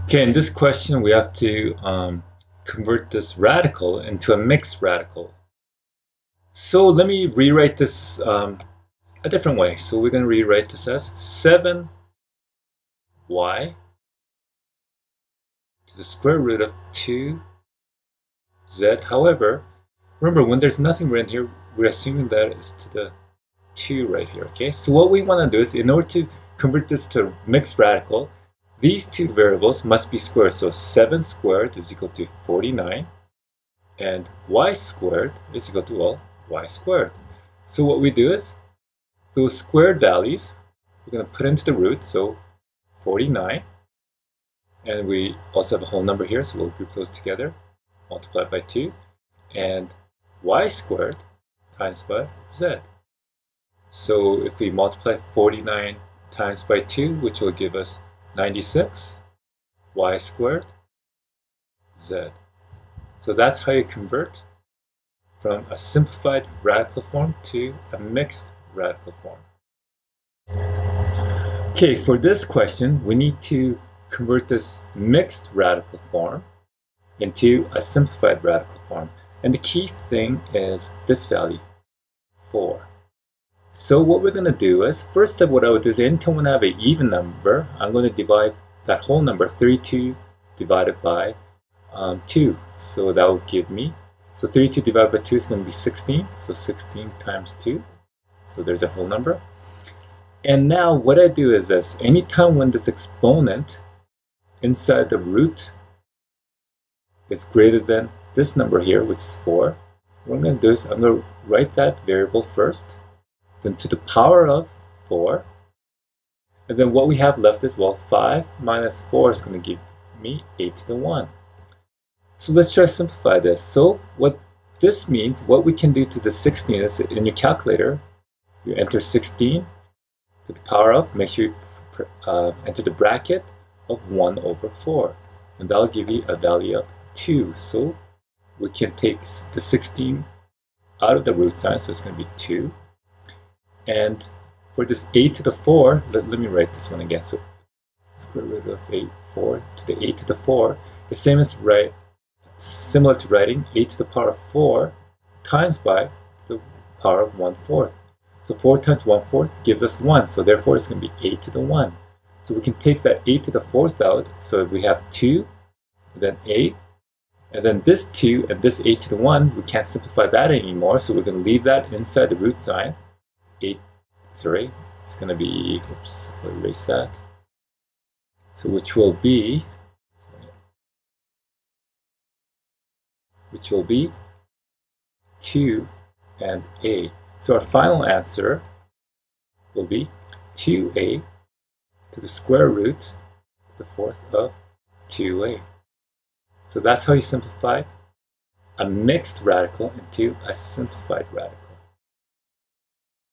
Okay, in this question we have to convert this radical into a mixed radical. So let me rewrite this a different way. So we're going to rewrite this as 7y to the square root of 2z. However, remember when there's nothing written here, we're assuming that it's to the 2 right here. Okay, so what we want to do is, in order to convert this to a mixed radical, these two variables must be squared. So 7 squared is equal to 49, and y squared is equal to, well, y squared. So what we do is, those squared values we're going to put into the root, so 49, and we also have a whole number here, so we'll group those together, multiply by 2, and y squared times by z. So if we multiply 49 times by 2, which will give us 96, y squared, z. So that's how you convert from a simplified radical form to a mixed radical form. Okay, for this question, we need to convert this mixed radical form into a simplified radical form. And the key thing is this value, 4. So what we're going to do is, first step, what I would do is anytime when I have an even number, I'm going to divide that whole number, 32 divided by 2. So that will give me, so 32 divided by 2 is going to be 16. So 16 times 2. So there's a whole number. And now what I do is this, anytime when this exponent inside the root is greater than this number here, which is 4, what I'm going to do is I'm going to write that variable first, then to the power of 4, and then what we have left is, well, 5 minus 4 is going to give me 8 to the 1. So let's try to simplify this. So what this means, what we can do to the 16 is, in your calculator, you enter 16 to the power of, make sure you enter the bracket of 1 over 4, and that'll give you a value of 2. So we can take the 16 out of the root sign, so it's going to be 2. And for this 8 to the 4, let me write this one again. So square root of 4 to the 8 to the 4, the same as similar to writing 8 to the power of 4 times by the power of 1/4. So 4 times 1/4 gives us 1. So therefore it's going to be 8 to the 1. So we can take that 8 to the 4th out. So if we have 2, then 8, and then this 2 and this 8 to the 1, we can't simplify that anymore. So we're going to leave that inside the root sign. 8, sorry, it's going to be, oops, I'll erase that. So which will be 2 and a. So our final answer will be 2a to the square root to the 4th of 2a. So that's how you simplify a mixed radical into a simplified radical.